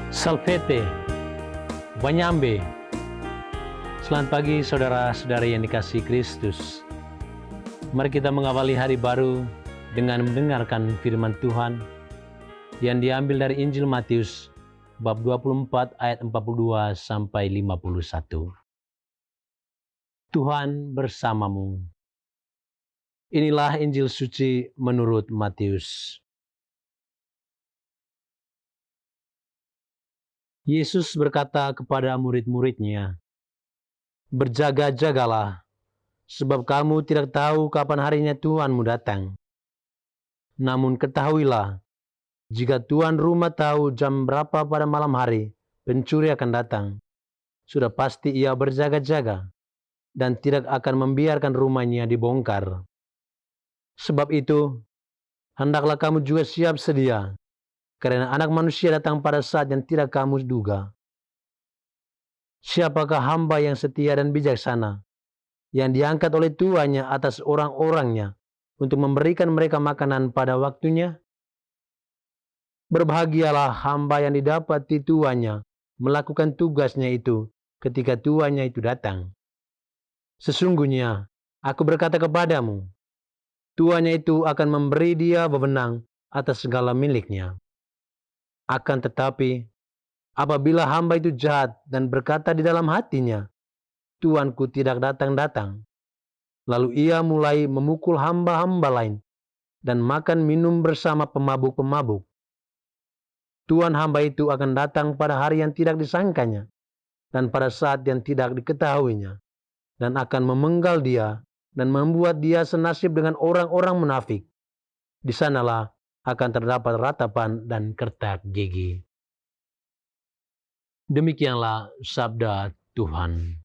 Salvete, Banyambe. Selamat pagi saudara-saudari yang dikasihi Kristus. Mari kita mengawali hari baru dengan mendengarkan firman Tuhan yang diambil dari Injil Matius bab 24 ayat 42 sampai 51. Tuhan bersamamu. Inilah Injil suci menurut Matius. Yesus berkata kepada murid-muridnya, "Berjaga-jagalah, sebab kamu tidak tahu kapan harinya Tuhanmu datang. Namun ketahuilah, jika tuan rumah tahu jam berapa pada malam hari pencuri akan datang, sudah pasti ia berjaga-jaga dan tidak akan membiarkan rumahnya dibongkar. Sebab itu, hendaklah kamu juga siap sedia, karena Anak Manusia datang pada saat yang tidak kamu duga. Siapakah hamba yang setia dan bijaksana, yang diangkat oleh tuannya atas orang-orangnya untuk memberikan mereka makanan pada waktunya? Berbahagialah hamba yang didapati tuannya melakukan tugasnya itu ketika tuannya itu datang. Sesungguhnya, aku berkata kepadamu, tuannya itu akan memberi dia wewenang atas segala miliknya. Akan tetapi, apabila hamba itu jahat dan berkata di dalam hatinya, Tuanku tidak datang-datang, lalu ia mulai memukul hamba-hamba lain dan makan minum bersama pemabuk-pemabuk, Tuan hamba itu akan datang pada hari yang tidak disangkanya dan pada saat yang tidak diketahuinya, dan akan memenggal dia dan membuat dia senasib dengan orang-orang munafik. Di sanalah akan terdapat ratapan dan kertak gigi." Demikianlah sabda Tuhan.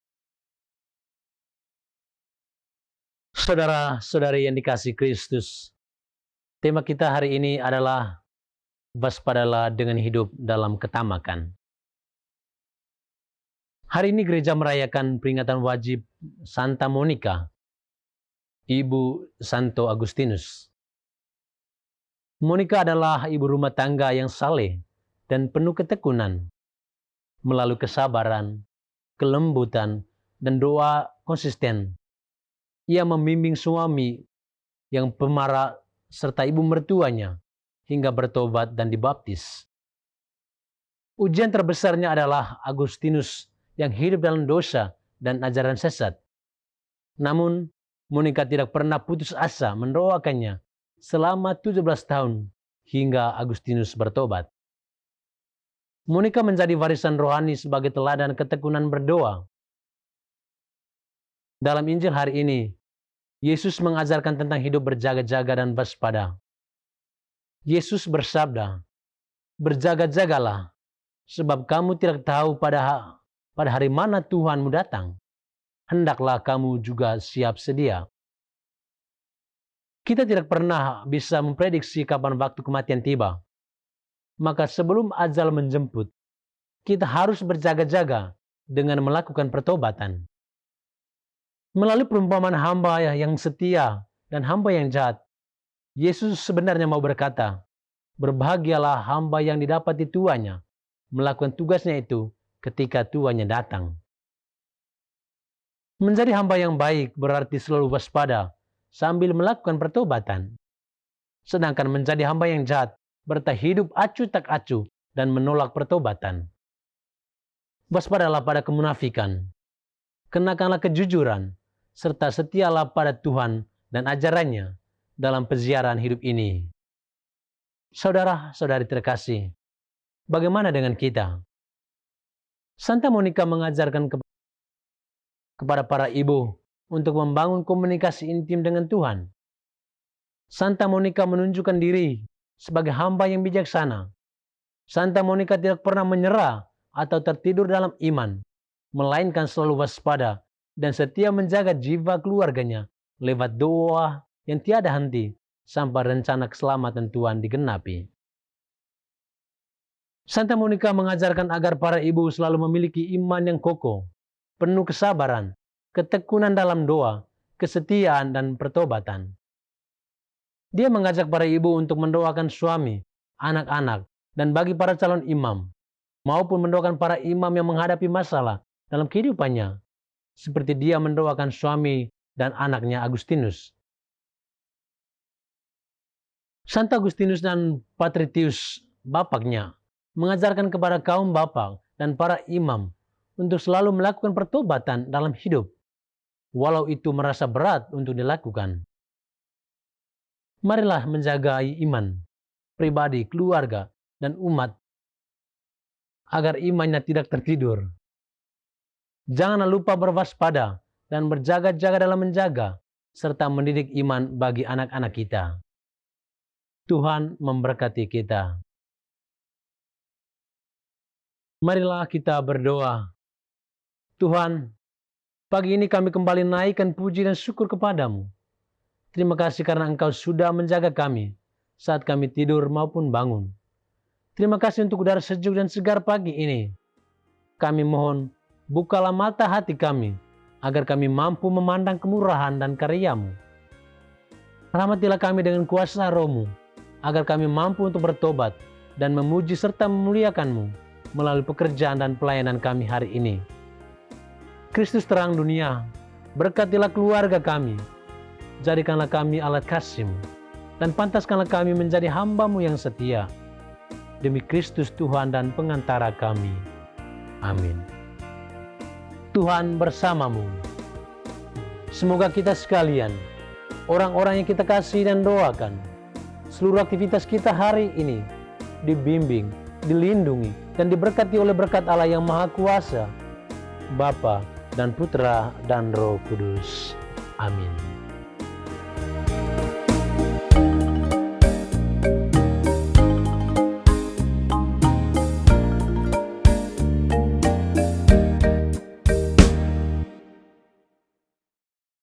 Saudara-saudari yang dikasihi Kristus, tema kita hari ini adalah waspadalah dengan hidup dalam ketamakan. Hari ini gereja merayakan peringatan wajib Santa Monica, ibu Santo Agustinus. Monica adalah ibu rumah tangga yang saleh dan penuh ketekunan. Melalui kesabaran, kelembutan, dan doa konsisten, ia membimbing suami yang pemarah serta ibu mertuanya hingga bertobat dan dibaptis. Ujian terbesarnya adalah Agustinus yang hidup dalam dosa dan ajaran sesat. Namun, Monica tidak pernah putus asa mendoakannya selama 17 tahun hingga Agustinus bertobat. Monica menjadi warisan rohani sebagai teladan ketekunan berdoa. Dalam Injil hari ini, Yesus mengajarkan tentang hidup berjaga-jaga dan waspada. Yesus bersabda, "Berjaga-jagalah, sebab kamu tidak tahu pada hari mana Tuhanmu datang. Hendaklah kamu juga siap sedia." Kita tidak pernah bisa memprediksi kapan waktu kematian tiba. Maka sebelum ajal menjemput, kita harus berjaga-jaga dengan melakukan pertobatan. Melalui perumpamaan hamba yang setia dan hamba yang jahat, Yesus sebenarnya mau berkata, berbahagialah hamba yang didapati tuannya melakukan tugasnya itu ketika tuannya datang. Menjadi hamba yang baik berarti selalu waspada sambil melakukan pertobatan. Sedangkan menjadi hamba yang jahat berarti hidup acuh tak acuh dan menolak pertobatan. Waspadalah pada kemunafikan, kenakanlah kejujuran, serta setialah pada Tuhan dan ajarannya dalam peziaran hidup ini. Saudara-saudari terkasih, bagaimana dengan kita? Santa Monica mengajarkan kepada para ibu untuk membangun komunikasi intim dengan Tuhan. Santa Monica menunjukkan diri sebagai hamba yang bijaksana. Santa Monica tidak pernah menyerah atau tertidur dalam iman, melainkan selalu waspada dan setia menjaga jiwa keluarganya lewat doa yang tiada henti sampai rencana keselamatan Tuhan digenapi. Santa Monica mengajarkan agar para ibu selalu memiliki iman yang kokoh, penuh kesabaran, ketekunan dalam doa, kesetiaan, dan pertobatan. Dia mengajak para ibu untuk mendoakan suami, anak-anak, dan bagi para calon imam, maupun mendoakan para imam yang menghadapi masalah dalam kehidupannya, seperti dia mendoakan suami dan anaknya Agustinus. Santo Agustinus dan Patritius, bapaknya, mengajarkan kepada kaum bapak dan para imam untuk selalu melakukan pertobatan dalam hidup, walau itu merasa berat untuk dilakukan. Marilah menjaga iman pribadi, keluarga, dan umat agar imannya tidak tertidur. Janganlah lupa berwaspada dan berjaga-jaga dalam menjaga serta mendidik iman bagi anak-anak kita. Tuhan memberkati kita. Marilah kita berdoa. Tuhan, pagi ini kami kembali naikkan puji dan syukur kepadamu. Terima kasih karena Engkau sudah menjaga kami saat kami tidur maupun bangun. Terima kasih untuk udara sejuk dan segar pagi ini. Kami mohon, bukalah mata hati kami, agar kami mampu memandang kemurahan dan karya-Mu. Rahmatilah kami dengan kuasa Roh-Mu, agar kami mampu untuk bertobat dan memuji serta memuliakan-Mu melalui pekerjaan dan pelayanan kami hari ini. Kristus terang dunia, berkatilah keluarga kami, jadikanlah kami alat kasih-Mu, dan pantaskanlah kami menjadi hamba-Mu yang setia. Demi Kristus Tuhan dan pengantara kami. Amin. Tuhan bersamamu. Semoga kita sekalian, orang-orang yang kita kasih dan doakan, seluruh aktivitas kita hari ini dibimbing, dilindungi, dan diberkati oleh berkat Allah yang Maha Kuasa, Bapa dan Putra dan Roh Kudus. Amin.